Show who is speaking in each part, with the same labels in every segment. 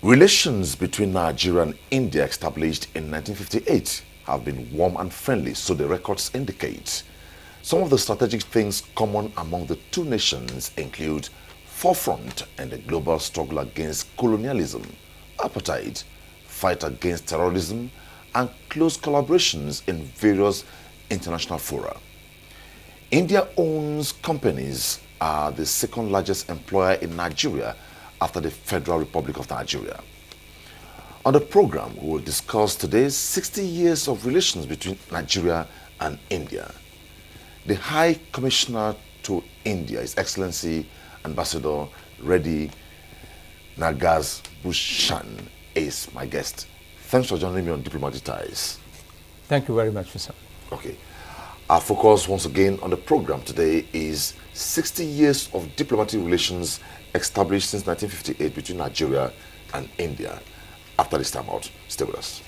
Speaker 1: Relations between Nigeria and India established in 1958 have been warm and friendly, so the records indicate. Some of the strategic things common among the two nations include forefront in the global struggle against colonialism, apartheid, fight against terrorism, and close collaborations in various international fora. India owns companies are the second largest employer in Nigeria after the Federal Republic of Nigeria. On the program, we will discuss today's 60 years of relations between Nigeria and India. The High Commissioner to India, His Excellency Ambassador Reddy Nagas Bhushan, is my guest. Thanks for joining me on Diplomatic Ties.
Speaker 2: Thank you very much, Mr.
Speaker 1: Okay. Our focus once again on the program today is 60 years of diplomatic relations established since 1958 between Nigeria and India. After this time out, stay with us.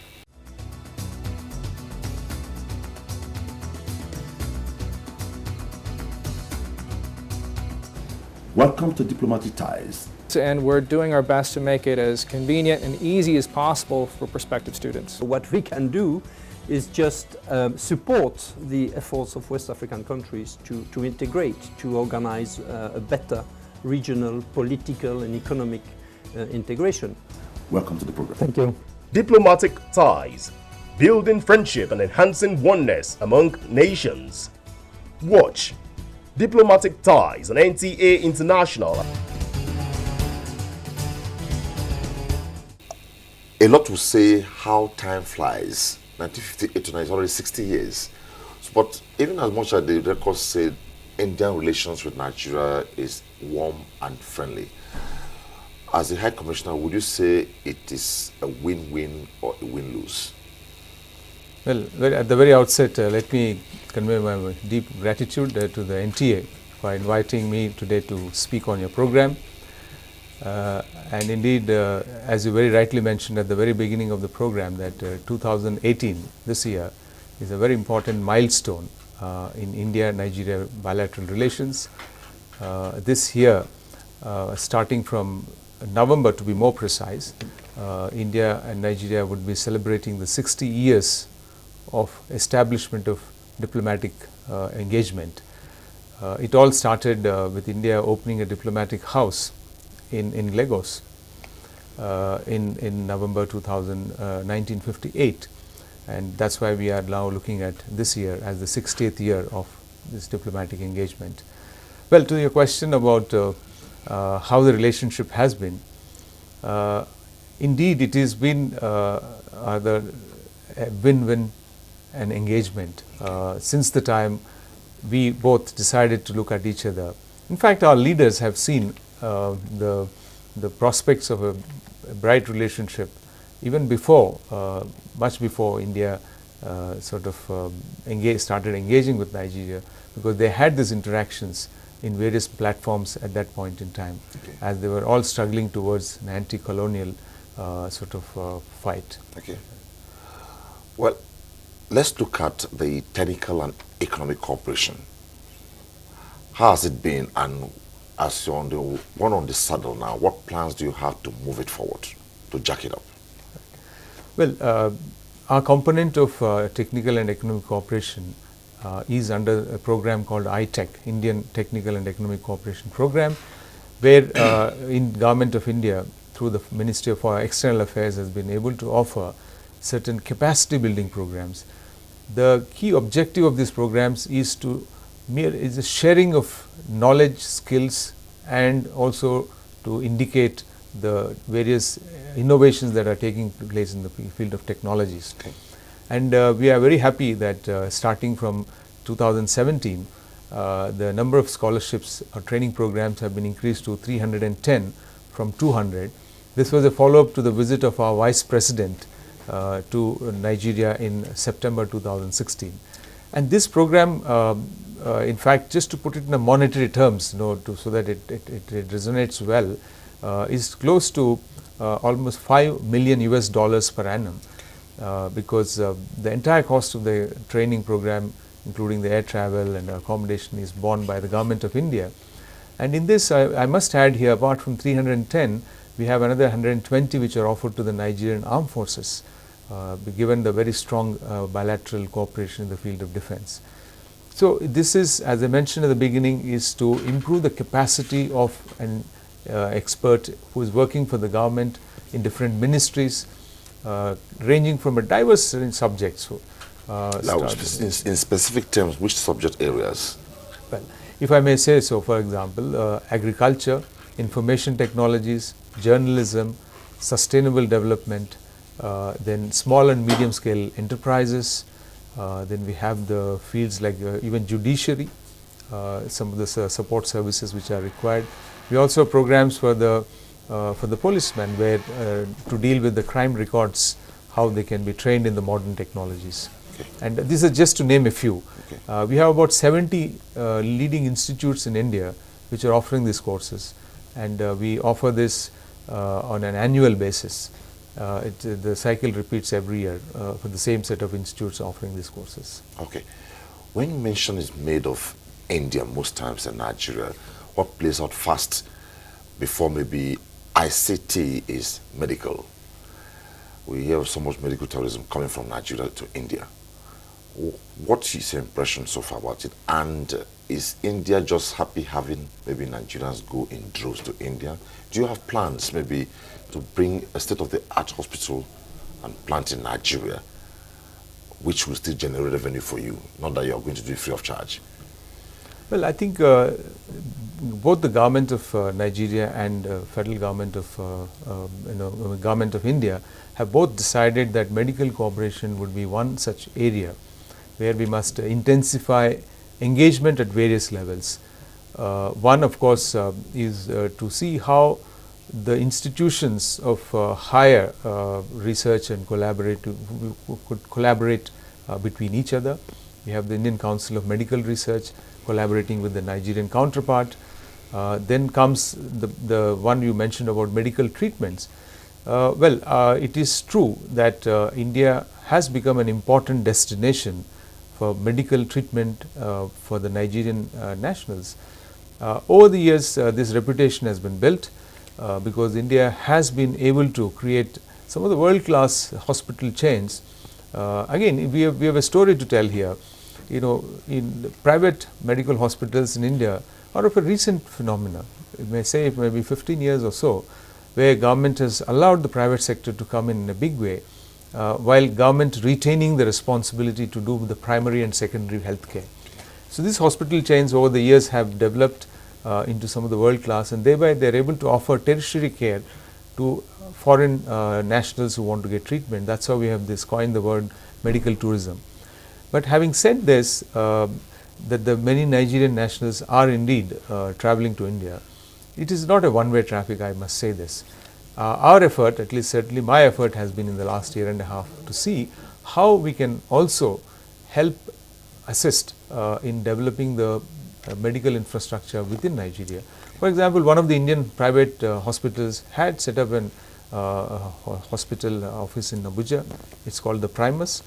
Speaker 1: Welcome to Diplomatic Ties.
Speaker 3: And we're doing our best to make it as convenient and easy as possible for prospective students.
Speaker 4: What we can do is just support the efforts of West African countries to integrate, to organize a better regional, political and economic integration.
Speaker 1: Welcome to the program.
Speaker 4: Thank you.
Speaker 5: Diplomatic Ties, building friendship and enhancing oneness among nations. Watch Diplomatic Ties on NTA International.
Speaker 1: A lot will say how time flies. 1958 to now is already 60 years. But even as much as the records say Indian relations with Nigeria is warm and friendly, as the High Commissioner, would you say it is a win-win or a win-lose?
Speaker 2: Well, at the very outset, let me convey my deep gratitude to the NTA for inviting me today to speak on your program. And indeed, as you very rightly mentioned at the very beginning of the program, that 2018, this year, is a very important milestone in India-Nigeria bilateral relations. This year, starting from November to be more precise, India and Nigeria would be celebrating the 60 years of establishment of diplomatic engagement. It all started with India opening a diplomatic house in Lagos in November 1958, and that's why we are now looking at this year as the 60th year of this diplomatic engagement. Well, to your question about how the relationship has been, indeed it has been a win-win and engagement since the time we both decided to look at each other. In fact, our leaders have seen the prospects of a bright relationship even before, much before India started engaging with Nigeria, because they had these interactions in various platforms at that point in time, as they were all struggling towards an anti-colonial fight.
Speaker 1: Okay. Well, let's look at the technical and economic cooperation. How has it been, and as you're on the saddle now, what plans do you have to move it forward, to jack it up?
Speaker 2: Well, our component of technical and economic cooperation is under a program called ITEC, Indian Technical and Economic Cooperation Program, where in Government of India, through the Ministry of External Affairs, has been able to offer certain capacity building programs. The key objective of these programs is a sharing of knowledge, skills, and also to indicate the various innovations that are taking place in the field of technologies.
Speaker 1: Okay.
Speaker 2: And we are very happy that starting from 2017, the number of scholarships or training programs have been increased to 310 from 200. This was a follow-up to the visit of our Vice President to Nigeria in September 2016. And this program, in fact, just to put it in a monetary terms, so that it resonates well, is close to almost $5 million per annum, because the entire cost of the training program, including the air travel and accommodation, is borne by the Government of India. And in this, I must add here, apart from 310, We have another 120 which are offered to the Nigerian armed forces, given the very strong bilateral cooperation in the field of defense. So this is, as I mentioned at the beginning, is to improve the capacity of an expert who is working for the government in different ministries, ranging from a diverse range of subjects.
Speaker 1: Now, in specific terms, which subject areas?
Speaker 2: Well, if I may say so, for example, agriculture, information technologies, journalism, sustainable development, then small and medium scale enterprises, then we have the fields like even judiciary, some of the support services which are required. We also have programs for the policemen where to deal with the crime records, how they can be trained in the modern technologies.
Speaker 1: Okay.
Speaker 2: And these are just to name a few.
Speaker 1: Okay.
Speaker 2: We have about 70 leading institutes in India which are offering these courses, and we offer this on an annual basis. The cycle repeats every year for the same set of institutes offering these courses.
Speaker 1: Okay. When mention is made of India most times and Nigeria, what plays out fast before maybe ICT is medical? We hear of so much medical tourism coming from Nigeria to India. What is your impression so far about it? And is India just happy having maybe Nigerians go in droves to India? Do you have plans maybe to bring a state-of-the-art hospital and plant in Nigeria, which will still generate revenue for you, not that you are going to do it free of charge?
Speaker 2: Well, I think both the government of Nigeria and federal government of government of India have both decided that medical cooperation would be one such area where we must intensify engagement at various levels. One, of course, is to see how the institutions of higher research and could collaborate between each other. We have the Indian Council of Medical Research collaborating with the Nigerian counterpart. Then comes the one you mentioned about medical treatments. It is true that India has become an important destination for medical treatment for the Nigerian nationals. Over the years, this reputation has been built because India has been able to create some of the world-class hospital chains. Again, we have a story to tell here. You know, in private medical hospitals in India are of a recent phenomena. You may say maybe 15 years or so, where government has allowed the private sector to come in a big way, while government retaining the responsibility to do the primary and secondary health care. So these hospital chains over the years have developed into some of the world class, and thereby they are able to offer tertiary care to foreign nationals who want to get treatment. That's how we have this coined the word medical tourism. But having said this, that the many Nigerian nationals are indeed traveling to India, it is not a one-way traffic, I must say this. Our effort, at least certainly my effort, has been in the last year and a half to see how we can also help assist in developing the medical infrastructure within Nigeria. For example, one of the Indian private hospitals had set up an hospital office in Abuja. It's called the Primus.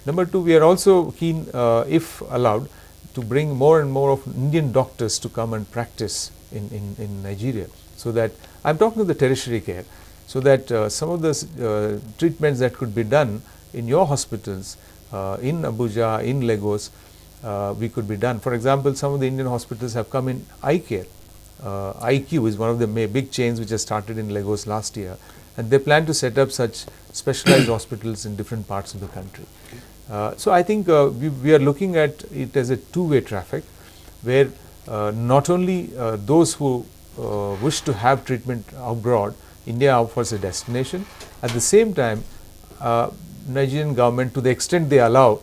Speaker 2: Number two, we are also keen, if allowed, to bring more and more of Indian doctors to come and practice in Nigeria. So that, I'm talking of the tertiary care, so that some of the treatments that could be done in your hospitals in Abuja, in Lagos, we could be done. For example, some of the Indian hospitals have come in eye care. IQ is one of the big chains which has started in Lagos last year, and they plan to set up such specialized hospitals in different parts of the country. So I think we are looking at it as a two-way traffic, where not only those who wish to have treatment abroad, India offers a destination. At the same time, Nigerian government, to the extent they allow,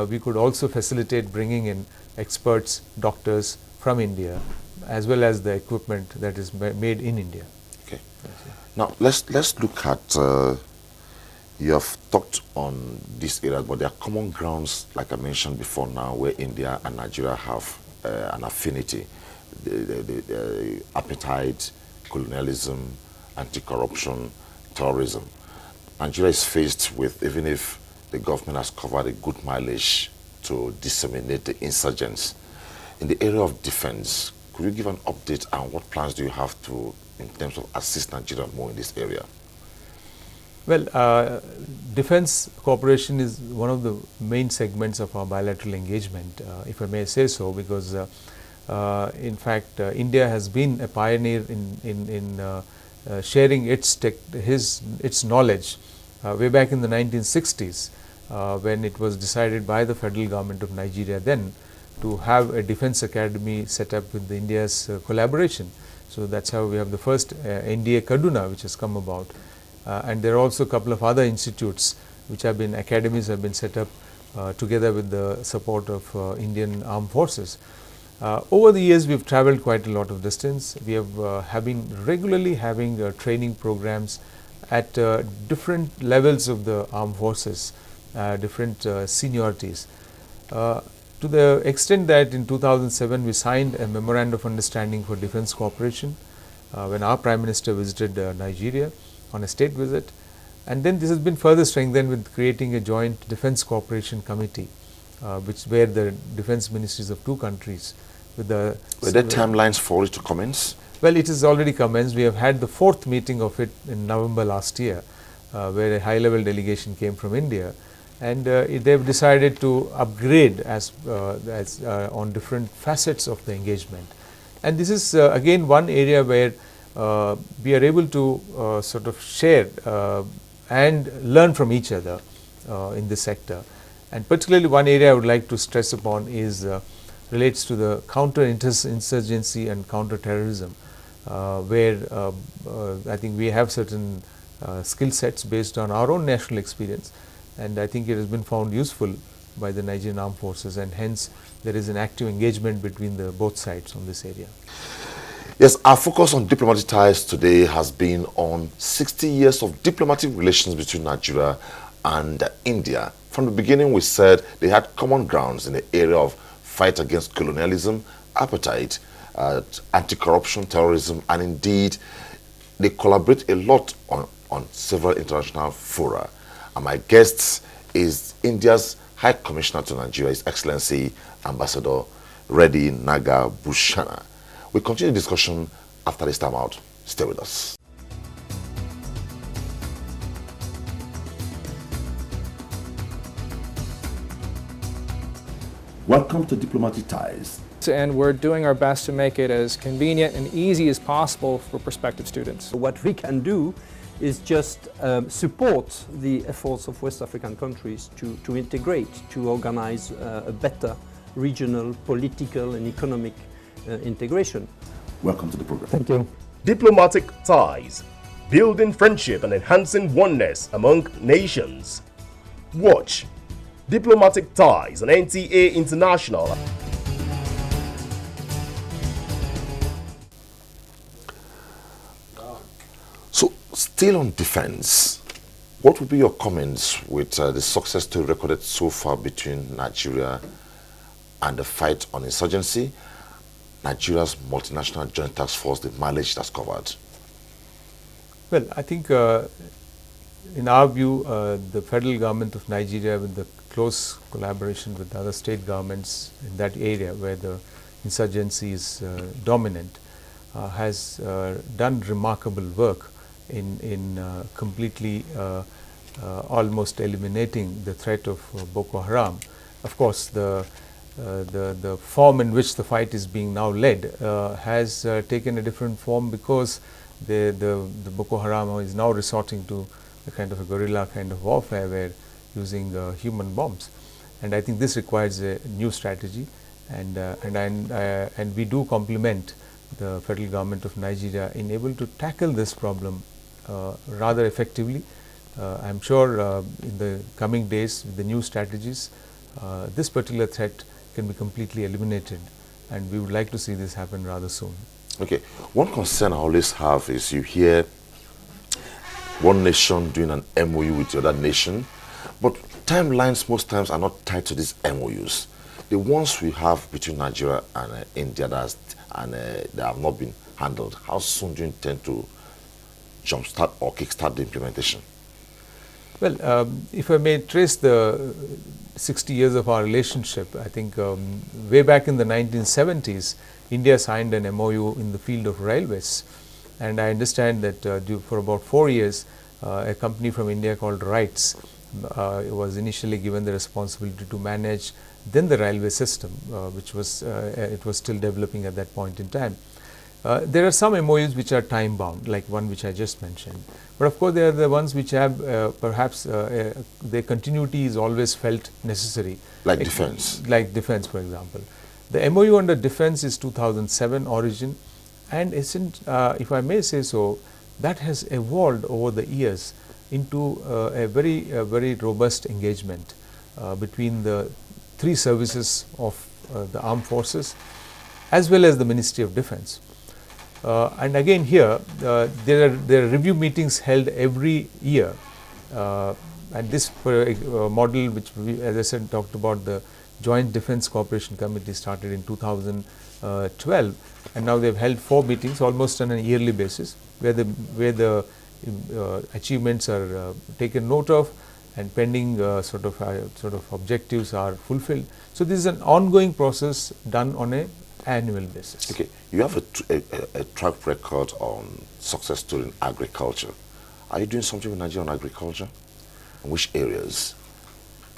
Speaker 2: we could also facilitate bringing in experts, doctors from India, as well as the equipment that is made in India.
Speaker 1: Okay. Now let's look at. You have talked on these areas, but there are common grounds, like I mentioned before now, where India and Nigeria have an affinity. The appetite, colonialism, anti-corruption, terrorism. Nigeria is faced with, even if the government has covered a good mileage to disseminate the insurgents. In the area of defense, could you give an update on what plans do you have to, in terms of assist Nigeria more in this area?
Speaker 2: Well, defense cooperation is one of the main segments of our bilateral engagement, if I may say so, because in fact, India has been a pioneer in sharing its knowledge way back in the 1960s, when it was decided by the federal government of Nigeria then to have a defense academy set up with India's collaboration. So that's how we have the first NDA Kaduna, which has come about. And there are also a couple of other institutes which have been, academies have been set up together with the support of Indian Armed Forces. Over the years, we've traveled quite a lot of distance. We have been regularly having training programs at different levels of the armed forces, different seniorities. To the extent that in 2007 we signed a memorandum of understanding for defense cooperation when our Prime Minister visited Nigeria on a state visit, and then this has been further strengthened with creating a joint defense cooperation committee, where the defense ministries of two countries with the...
Speaker 1: Were there timelines for it to commence?
Speaker 2: Well, it has already commenced. We have had the 4th meeting of it in November last year, where a high-level delegation came from India, and they have decided to upgrade on different facets of the engagement. And this is again one area where we are able to sort of share and learn from each other in this sector. And particularly one area I would like to stress upon is relates to the counter-insurgency and counter-terrorism, where I think we have certain skill sets based on our own national experience, and I think it has been found useful by the Nigerian Armed Forces, and hence there is an active engagement between the both sides on this area.
Speaker 1: Yes, our focus on diplomatic ties today has been on 60 years of diplomatic relations between Nigeria and India. From the beginning, we said they had common grounds in the area of fight against colonialism, apartheid, anti-corruption, terrorism, and indeed, they collaborate a lot on several international fora. And my guest is India's High Commissioner to Nigeria, His Excellency Ambassador Reddy Nagabhushana. We continue the discussion after this time out. Stay with us. Welcome to Diplomatic Ties.
Speaker 3: And we're doing our best to make it as convenient and easy as possible for prospective students.
Speaker 4: What we can do is just support the efforts of West African countries to integrate, to organize a better regional, political and economic integration.
Speaker 1: Welcome to the program.
Speaker 4: Thank you.
Speaker 5: Diplomatic ties, building friendship and enhancing oneness among nations. Watch Diplomatic Ties on NTA International.
Speaker 1: So, still on defense, what would be your comments with the success story recorded so far between Nigeria and the fight on insurgency, Nigeria's multinational joint task force, the mileage that's covered?
Speaker 2: Well, I think in our view, the federal government of Nigeria, with the close collaboration with other state governments in that area where the insurgency is dominant, has done remarkable work in completely almost eliminating the threat of Boko Haram. Of course, the form in which the fight is being now led has taken a different form, because the Boko Haram is now resorting to a kind of a guerrilla kind of warfare, where using human bombs, and I think this requires a new strategy, and we do compliment the federal government of Nigeria in able to tackle this problem rather effectively. I am sure in the coming days with the new strategies, this particular threat can be completely eliminated, and we would like to see this happen rather soon.
Speaker 1: Okay, one concern I always have is you hear one nation doing an MOU with the other nation, but timelines most times are not tied to these MOUs. The ones we have between Nigeria and India that have not been handled, how soon do you intend to jumpstart or kickstart the implementation?
Speaker 2: Well, if I may trace the 60 years of our relationship, I think way back in the 1970s, India signed an MOU in the field of railways. And I understand that for about 4 years, a company from India called RITES was initially given the responsibility to manage then the railway system, which was it was still developing at that point in time. There are some MOUs which are time bound, like one which I just mentioned. But of course, there are the ones which have perhaps their continuity is always felt necessary.
Speaker 1: Like defense.
Speaker 2: Like defense, for example. The MOU under defense is 2007 origin, and if I may say so, that has evolved over the years into a very robust engagement between the three services of the armed forces as well as the Ministry of Defense. And again here there are review meetings held every year, and this model which we, as I said, talked about, the Joint Defence Cooperation Committee started in 2012, and now they have held 4 meetings almost on a yearly basis, where the achievements are taken note of, and pending sort of objectives are fulfilled. So this is an ongoing process done on an annual basis.
Speaker 1: Okay, you have a track record on success story in agriculture. Are you doing something with Nigeria on agriculture? In which areas?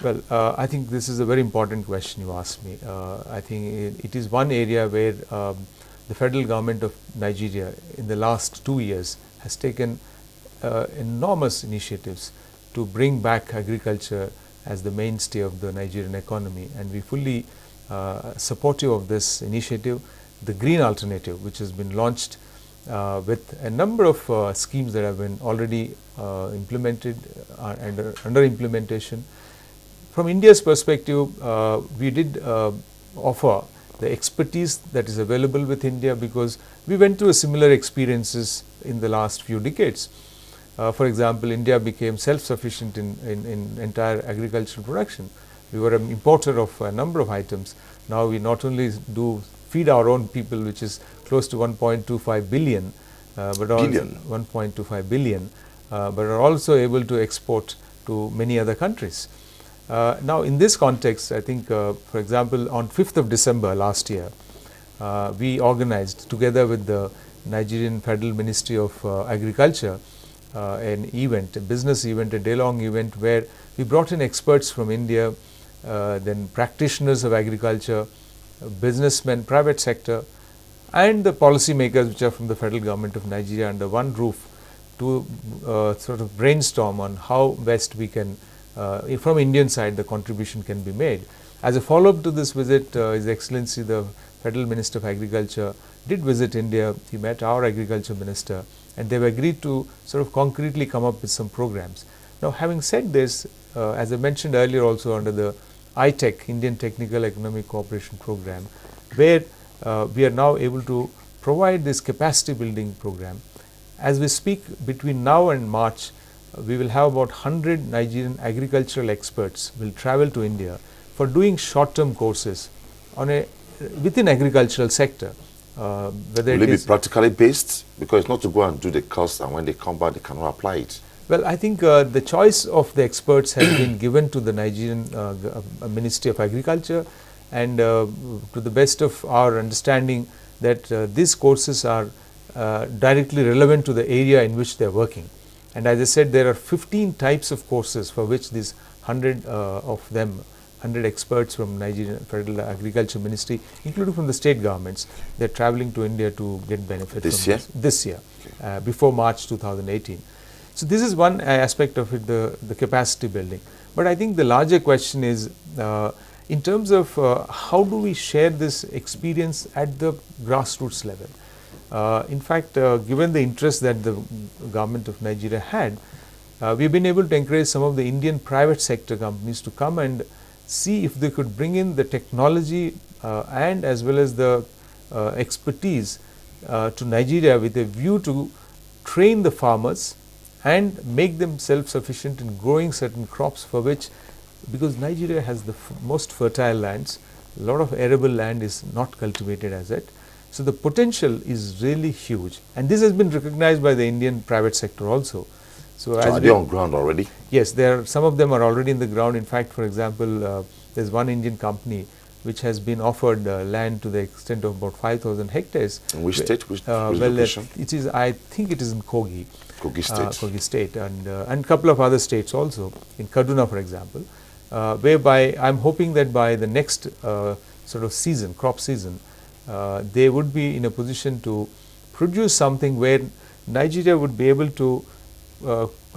Speaker 2: Well, I think this is a very important question you asked me. I think it is one area where the federal government of Nigeria in the last 2 years has taken enormous initiatives to bring back agriculture as the mainstay of the Nigerian economy, and we fully supportive of this initiative. The Green Alternative, which has been launched with a number of schemes that have been already implemented and under implementation. From India's perspective, we did offer the expertise that is available with India, because we went through similar experiences in the last few decades. For example, India became self-sufficient in entire agricultural production. We were an importer of a number of items. Now we not only do feed our own people, which is close to 1.25 billion, but also 1.25 billion, but are also able to export to many other countries. Now in this context, I think for example on 5th of December last year, we organized together with the Nigerian Federal Ministry of Agriculture an event, a business event, a day-long event, where we brought in experts from India, then practitioners of agriculture, businessmen, private sector, and the policy makers which are from the federal government of Nigeria under one roof to sort of brainstorm on how best we can, from Indian side, the contribution can be made. As a follow-up to this visit, His Excellency the Federal Minister of Agriculture did visit India. He met our Agriculture Minister, and they've agreed to sort of concretely come up with some programs. Now, having said this, as I mentioned earlier also under the ITEC, Indian Technical Economic Cooperation Program, where we are now able to provide this capacity building program. As we speak, between now and March, we will have about 100 Nigerian agricultural experts will travel to India for doing short-term courses on within agricultural sector.
Speaker 1: Whether will it be practically based? Because it's not to go and do the course and when they come back they cannot apply it.
Speaker 2: Well, I think the choice of the experts has been given to the Nigerian Ministry of Agriculture, and to the best of our understanding that these courses are directly relevant to the area in which they are working. And as I said, there are 15 types of courses for which these 100 of them, 100 experts from Nigerian Federal Agriculture Ministry, including from the state governments, they are traveling to India to get benefit
Speaker 1: this
Speaker 2: from
Speaker 1: year?
Speaker 2: This year, before March 2018. So this is one aspect of it, the capacity building. But I think the larger question is in terms of how do we share this experience at the grassroots level. In fact, given the interest that the government of Nigeria had, we have been able to encourage some of the Indian private sector companies to come and see if they could bring in the technology and as well as the expertise to Nigeria with a view to train the farmers and make them self-sufficient in growing certain crops, for which, because Nigeria has the most fertile lands, a lot of arable land is not cultivated as yet. So the potential is really huge, and this has been recognized by the Indian private sector also.
Speaker 1: So are they on ground already?
Speaker 2: Yes, some of them are already in the ground. In fact, for example, there's one Indian company which has been offered land to the extent of about 5,000 hectares.
Speaker 1: In which state? Which
Speaker 2: location? It is, I think it is in Kogi.
Speaker 1: Kogi State.
Speaker 2: Kogi State, and a couple of other states also, in Kaduna, for example, whereby I'm hoping that by the next sort of season, crop season, they would be in a position to produce something where Nigeria would be able to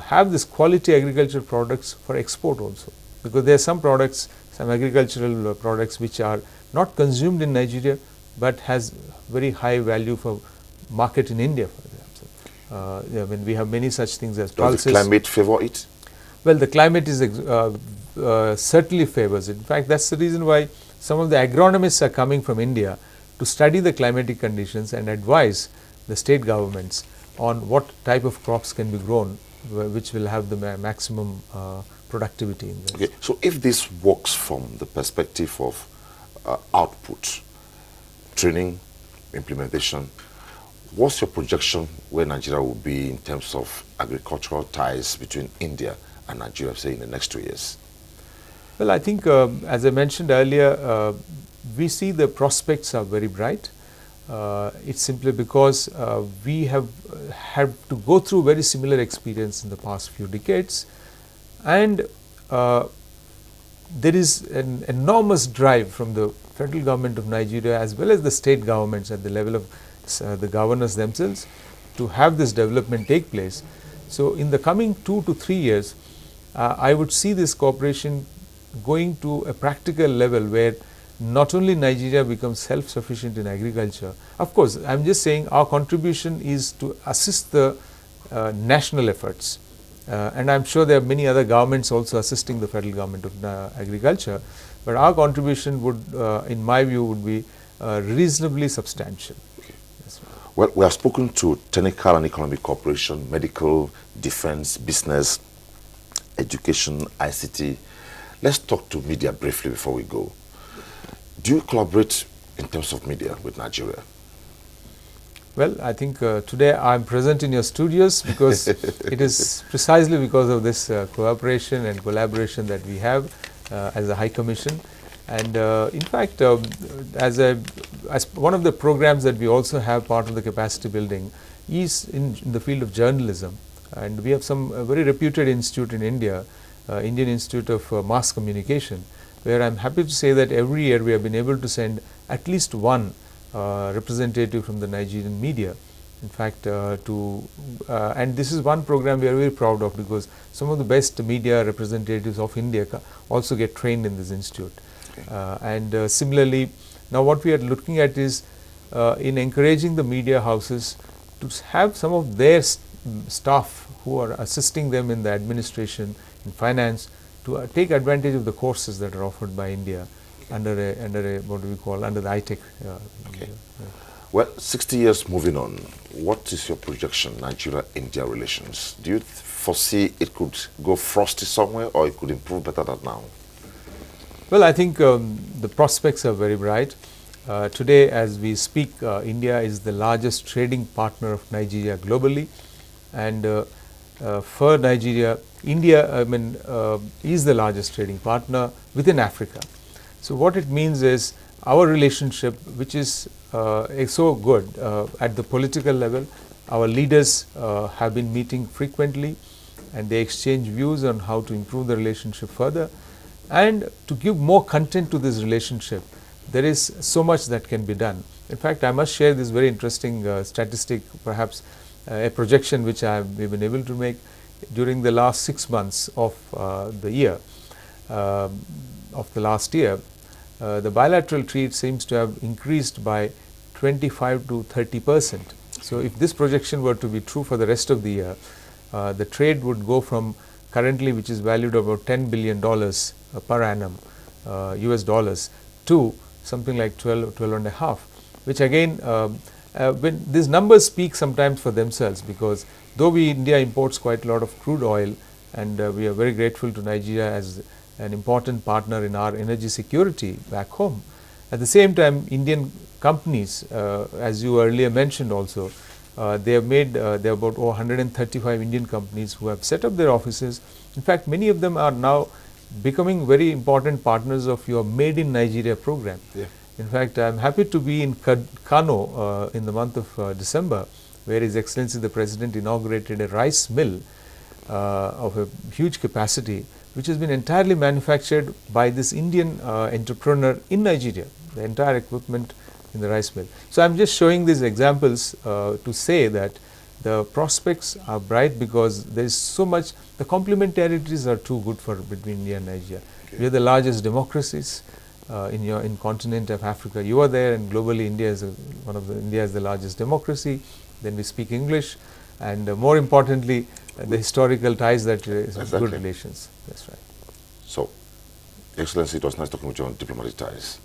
Speaker 2: have this quality agricultural products for export also, because there are some products, some agricultural products which are not consumed in Nigeria but has very high value for market in India, for example. I mean, we have many such things as pulses.
Speaker 1: Does the climate favor it?
Speaker 2: Well, the climate is certainly favors it. In fact, that's the reason why some of the agronomists are coming from India to study the climatic conditions and advise the state governments on what type of crops can be grown which will have the maximum productivity in this.
Speaker 1: Okay, so if this works from the perspective of output, training, implementation, what's your projection where Nigeria will be in terms of agricultural ties between India and Nigeria, say in the next 2 years?
Speaker 2: Well, I think as I mentioned earlier, we see the prospects are very bright. It's simply because we have had to go through very similar experience in the past few decades, and there is an enormous drive from the federal government of Nigeria as well as the state governments at the level of the governors themselves to have this development take place. So in the coming 2 to 3 years, I would see this cooperation going to a practical level where not only Nigeria becomes self-sufficient in agriculture. Of course, I am just saying our contribution is to assist the national efforts, and I am sure there are many other governments also assisting the federal government of agriculture, but our contribution would, in my view, would be reasonably substantial.
Speaker 1: Okay. Well, we have spoken to technical and economic cooperation, medical, defense, business, education, ICT. Let's talk to media briefly before we go. Do you collaborate in terms of media with Nigeria?
Speaker 2: Well, I think today I am present in your studios because it is precisely because of this cooperation and collaboration that we have as a High Commission. And in fact, as one of the programs that we also have part of the capacity building is in the field of journalism. And we have some very reputed institute in India, Indian Institute of Mass Communication, where I am happy to say that every year we have been able to send at least one representative from the Nigerian media. In fact, and this is one program we are very proud of because some of the best media representatives of India also get trained in this institute. And similarly, now what we are looking at is in encouraging the media houses to have some of their staff who are assisting them in the administration, in finance, to take advantage of the courses that are offered by India under a what do we call, under the ITEC.
Speaker 1: Okay. Well, 60 years moving on, what is your projection, Nigeria-India relations? Do you foresee it could go frosty somewhere or it could improve better than now?
Speaker 2: Well, I think the prospects are very bright. Today, as we speak, India is the largest trading partner of Nigeria globally, and for Nigeria, India is the largest trading partner within Africa. So what it means is our relationship, which is so good at the political level, our leaders have been meeting frequently and they exchange views on how to improve the relationship further. And to give more content to this relationship, there is so much that can be done. In fact, I must share this very interesting statistic, perhaps a projection which we've been able to make during the last 6 months of the year, of the last year. The bilateral trade seems to have increased by 25 to 30%. So if this projection were to be true for the rest of the year, the trade would go from currently, which is valued about $10 billion per annum, US dollars, to something like 12 and a half, which again, when these numbers speak sometimes for themselves, because though India imports quite a lot of crude oil, and we are very grateful to Nigeria as an important partner in our energy security back home. At the same time, Indian companies, as you earlier mentioned also, They have made, there are about 135 Indian companies who have set up their offices. In fact, many of them are now becoming very important partners of your Made in Nigeria program.
Speaker 1: Yeah.
Speaker 2: In fact, I am happy to be in Kano in the month of December, where His Excellency the President inaugurated a rice mill of a huge capacity, which has been entirely manufactured by this Indian entrepreneur in Nigeria, the entire equipment in the rice mill. So I am just showing these examples to say that the prospects are bright because there is so much, the complementarities are too good for between India and Nigeria.
Speaker 1: Okay.
Speaker 2: We are the largest democracies in continent of Africa. You are there, and globally India is India is the largest democracy. Then we speak English, and more importantly, the historical ties that is
Speaker 1: Exactly.
Speaker 2: good relations. That's right.
Speaker 1: So, Excellency, it was nice talking with you on diplomatic ties.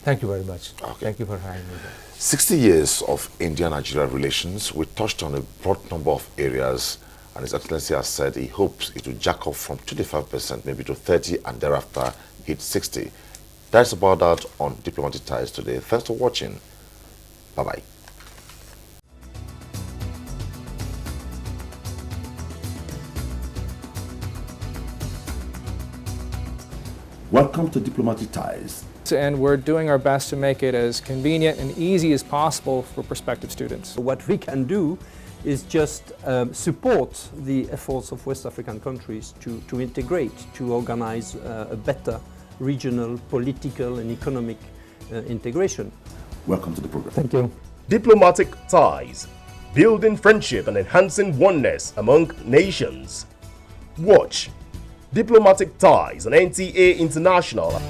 Speaker 2: Thank you very much.
Speaker 1: Okay.
Speaker 2: Thank you for having me there.
Speaker 1: 60 years of India-Nigeria relations. We touched on a broad number of areas, and His Excellency has said he hopes it will jack up from 25% maybe to 30% and thereafter hit 60%. That's about that on Diplomatic Ties today. Thanks for watching. Bye-bye. Welcome to Diplomatic Ties.
Speaker 3: And we're doing our best to make it as convenient and easy as possible for prospective students.
Speaker 4: What we can do is just support the efforts of West African countries to integrate, to organize a better regional, political and economic integration.
Speaker 1: Welcome to the program.
Speaker 4: Thank you.
Speaker 5: Diplomatic Ties, building friendship and enhancing oneness among nations. Watch Diplomatic Ties on NTA International.